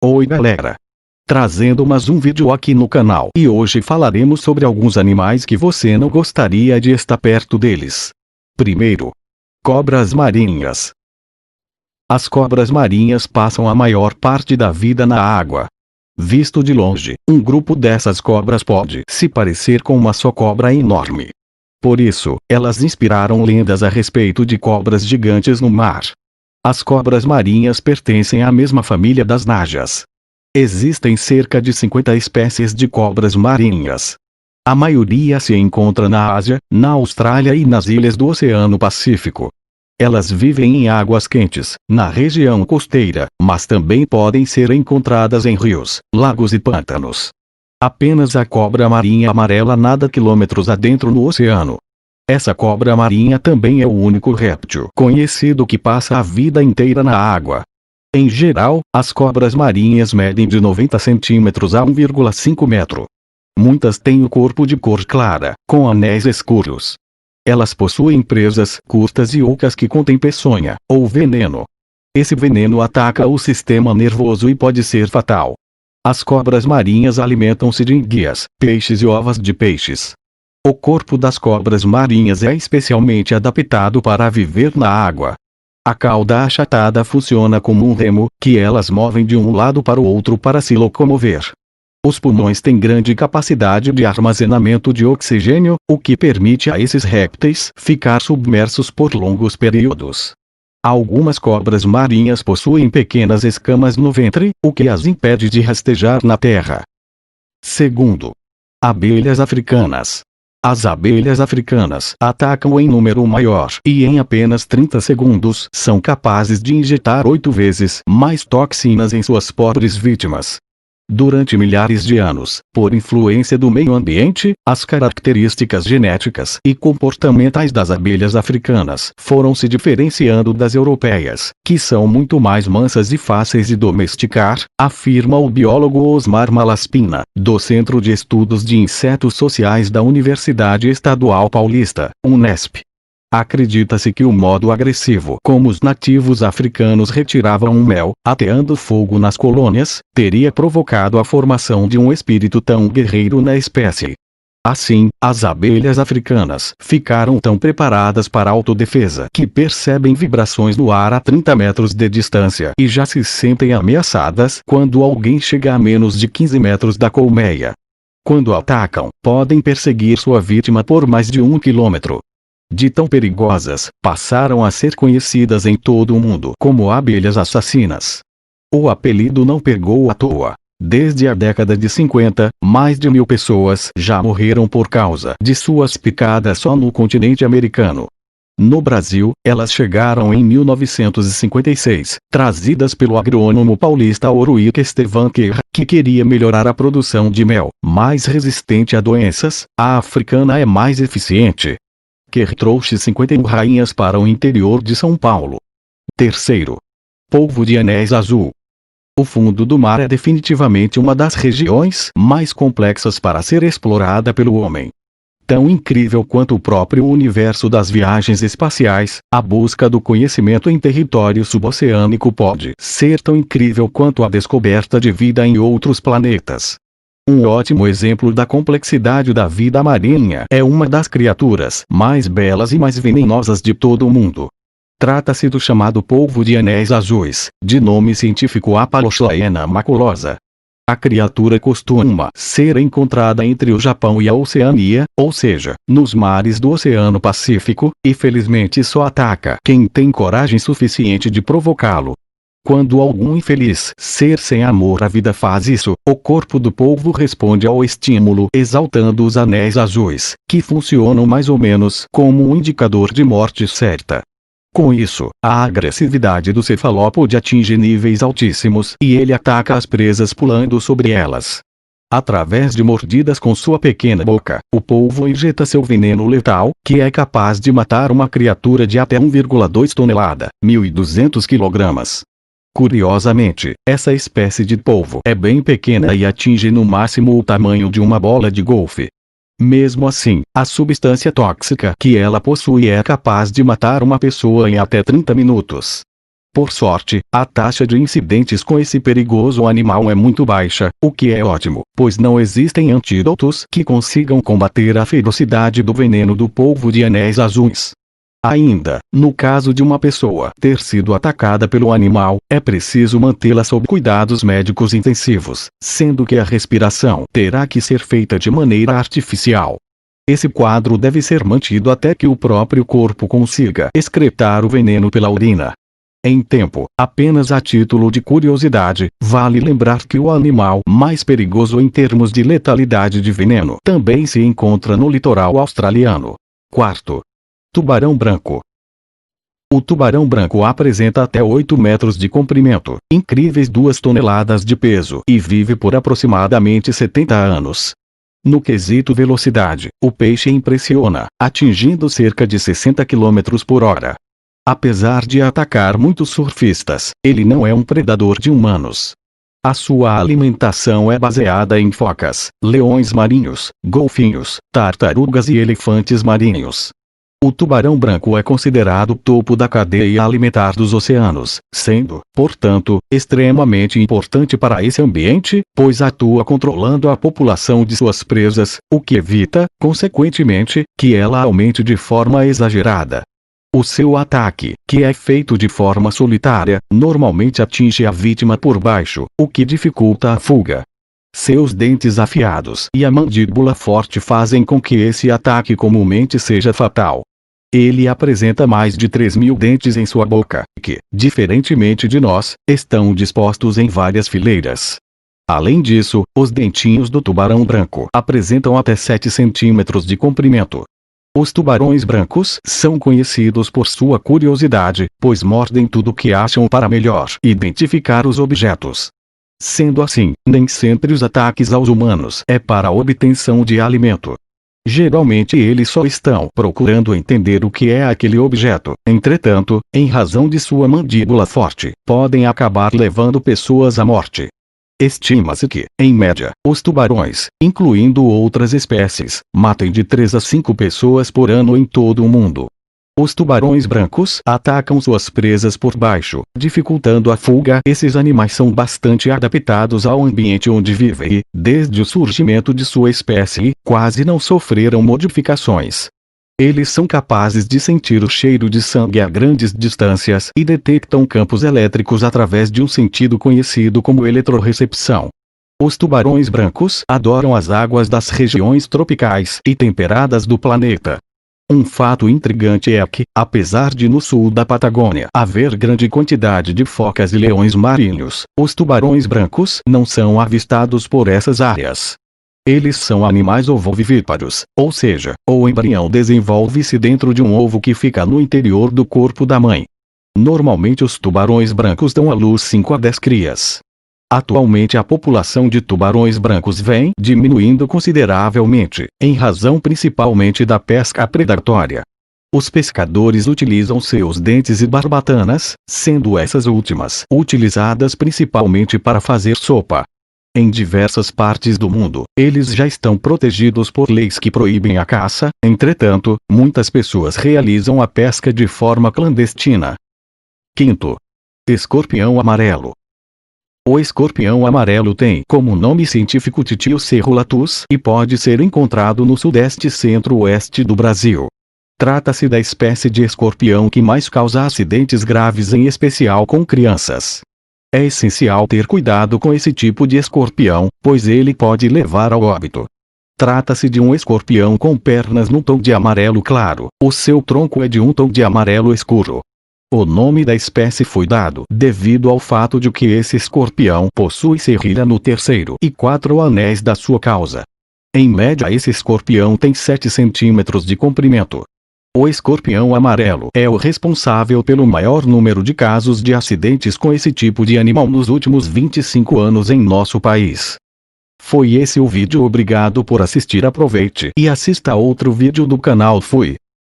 Oi galera! Trazendo mais um vídeo aqui no canal e hoje falaremos sobre alguns animais que você não gostaria de estar perto deles. Primeiro, cobras marinhas. As cobras marinhas passam a maior parte da vida na água. Visto de longe, um grupo dessas cobras pode se parecer com uma só cobra enorme. Por isso, elas inspiraram lendas a respeito de cobras gigantes no mar. As cobras marinhas pertencem à mesma família das najas. Existem cerca de 50 espécies de cobras marinhas. A maioria se encontra na Ásia, na Austrália e nas ilhas do Oceano Pacífico. Elas vivem em águas quentes, na região costeira, mas também podem ser encontradas em rios, lagos e pântanos. Apenas a cobra marinha amarela nada quilômetros adentro no oceano. Essa cobra marinha também é o único réptil conhecido que passa a vida inteira na água. Em geral, as cobras marinhas medem de 90 centímetros a 1,5 metro. Muitas têm o corpo de cor clara, com anéis escuros. Elas possuem presas curtas e ocas que contêm peçonha, ou veneno. Esse veneno ataca o sistema nervoso e pode ser fatal. As cobras marinhas alimentam-se de enguias, peixes e ovos de peixes. O corpo das cobras marinhas é especialmente adaptado para viver na água. A cauda achatada funciona como um remo, que elas movem de um lado para o outro para se locomover. Os pulmões têm grande capacidade de armazenamento de oxigênio, o que permite a esses répteis ficar submersos por longos períodos. Algumas cobras marinhas possuem pequenas escamas no ventre, o que as impede de rastejar na terra. Segundo, abelhas africanas. As abelhas africanas atacam em número maior e em apenas 30 segundos são capazes de injetar 8 vezes mais toxinas em suas pobres vítimas. Durante milhares de anos, por influência do meio ambiente, as características genéticas e comportamentais das abelhas africanas foram se diferenciando das europeias, que são muito mais mansas e fáceis de domesticar, afirma o biólogo Osmar Malaspina, do Centro de Estudos de Insetos Sociais da Universidade Estadual Paulista, Unesp. Acredita-se que o modo agressivo como os nativos africanos retiravam o mel, ateando fogo nas colônias, teria provocado a formação de um espírito tão guerreiro na espécie. Assim, as abelhas africanas ficaram tão preparadas para a autodefesa que percebem vibrações no ar a 30 metros de distância e já se sentem ameaçadas quando alguém chega a menos de 15 metros da colmeia. Quando atacam, podem perseguir sua vítima por mais de 1 quilômetro. De tão perigosas, passaram a ser conhecidas em todo o mundo como abelhas assassinas. O apelido não pegou à toa. Desde a década de 50, mais de 1000 pessoas já morreram por causa de suas picadas só no continente americano. No Brasil, elas chegaram em 1956, trazidas pelo agrônomo paulista Oruíque Estevan Querra, que queria melhorar a produção de mel, mais resistente a doenças. A africana é mais eficiente. Que trouxe 51 rainhas para o interior de São Paulo. Terceiro, polvo de anéis azul. O fundo do mar é definitivamente uma das regiões mais complexas para ser explorada pelo homem. Tão incrível quanto o próprio universo das viagens espaciais, a busca do conhecimento em território suboceânico pode ser tão incrível quanto a descoberta de vida em outros planetas. Um ótimo exemplo da complexidade da vida marinha é uma das criaturas mais belas e mais venenosas de todo o mundo. Trata-se do chamado polvo de anéis azuis, de nome científico Apaloxlaena maculosa. A criatura costuma ser encontrada entre o Japão e a Oceania, ou seja, nos mares do Oceano Pacífico, e felizmente só ataca quem tem coragem suficiente de provocá-lo. Quando algum infeliz ser sem amor à vida faz isso, o corpo do polvo responde ao estímulo exaltando os anéis azuis, que funcionam mais ou menos como um indicador de morte certa. Com isso, a agressividade do cefalópode atinge níveis altíssimos e ele ataca as presas pulando sobre elas. Através de mordidas com sua pequena boca, o polvo injeta seu veneno letal, que é capaz de matar uma criatura de até 1,2 tonelada, 1.200 kg. Curiosamente, essa espécie de polvo é bem pequena e atinge no máximo o tamanho de uma bola de golfe. Mesmo assim, a substância tóxica que ela possui é capaz de matar uma pessoa em até 30 minutos. Por sorte, a taxa de incidentes com esse perigoso animal é muito baixa, o que é ótimo, pois não existem antídotos que consigam combater a ferocidade do veneno do polvo de anéis azuis. Ainda, no caso de uma pessoa ter sido atacada pelo animal, é preciso mantê-la sob cuidados médicos intensivos, sendo que a respiração terá que ser feita de maneira artificial. Esse quadro deve ser mantido até que o próprio corpo consiga excretar o veneno pela urina. Em tempo, apenas a título de curiosidade, vale lembrar que o animal mais perigoso em termos de letalidade de veneno também se encontra no litoral australiano. Quarto. Tubarão branco. O tubarão branco apresenta até 8 metros de comprimento, incríveis 2 toneladas de peso e vive por aproximadamente 70 anos. No quesito velocidade, o peixe impressiona, atingindo cerca de 60 km por hora. Apesar de atacar muitos surfistas, ele não é um predador de humanos. A sua alimentação é baseada em focas, leões marinhos, golfinhos, tartarugas e elefantes marinhos. O tubarão branco é considerado o topo da cadeia alimentar dos oceanos, sendo, portanto, extremamente importante para esse ambiente, pois atua controlando a população de suas presas, o que evita, consequentemente, que ela aumente de forma exagerada. O seu ataque, que é feito de forma solitária, normalmente atinge a vítima por baixo, o que dificulta a fuga. Seus dentes afiados e a mandíbula forte fazem com que esse ataque comumente seja fatal. Ele apresenta mais de 3.000 dentes em sua boca, que, diferentemente de nós, estão dispostos em várias fileiras. Além disso, os dentinhos do tubarão branco apresentam até 7 centímetros de comprimento. Os tubarões brancos são conhecidos por sua curiosidade, pois mordem tudo que acham para melhor identificar os objetos. Sendo assim, nem sempre os ataques aos humanos é para a obtenção de alimento. Geralmente eles só estão procurando entender o que é aquele objeto, entretanto, em razão de sua mandíbula forte, podem acabar levando pessoas à morte. Estima-se que, em média, os tubarões, incluindo outras espécies, matem de 3 a 5 pessoas por ano em todo o mundo. Os tubarões brancos atacam suas presas por baixo, dificultando a fuga. Esses animais são bastante adaptados ao ambiente onde vivem e, desde o surgimento de sua espécie, quase não sofreram modificações. Eles são capazes de sentir o cheiro de sangue a grandes distâncias e detectam campos elétricos através de um sentido conhecido como eletrorecepção. Os tubarões brancos adoram as águas das regiões tropicais e temperadas do planeta. Um fato intrigante é que, apesar de no sul da Patagônia haver grande quantidade de focas e leões marinhos, os tubarões brancos não são avistados por essas áreas. Eles são animais ovovivíparos, ou seja, o embrião desenvolve-se dentro de um ovo que fica no interior do corpo da mãe. Normalmente os tubarões brancos dão à luz 5 a 10 crias. Atualmente a população de tubarões brancos vem diminuindo consideravelmente, em razão principalmente da pesca predatória. Os pescadores utilizam seus dentes e barbatanas, sendo essas últimas utilizadas principalmente para fazer sopa. Em diversas partes do mundo, eles já estão protegidos por leis que proíbem a caça, entretanto, muitas pessoas realizam a pesca de forma clandestina. Quinto. Escorpião amarelo. O escorpião amarelo tem como nome científico Titio cerulatus e pode ser encontrado no sudeste e centro-oeste do Brasil. Trata-se da espécie de escorpião que mais causa acidentes graves, em especial com crianças. É essencial ter cuidado com esse tipo de escorpião, pois ele pode levar ao óbito. Trata-se de um escorpião com pernas num tom de amarelo claro, o seu tronco é de um tom de amarelo escuro. O nome da espécie foi dado devido ao fato de que esse escorpião possui serrilha no terceiro e 4 anéis da sua causa. Em média esse escorpião tem 7 centímetros de comprimento. O escorpião amarelo é o responsável pelo maior número de casos de acidentes com esse tipo de animal nos últimos 25 anos em nosso país. Foi esse o vídeo. Obrigado por assistir. Aproveite e assista outro vídeo do canal. Fui.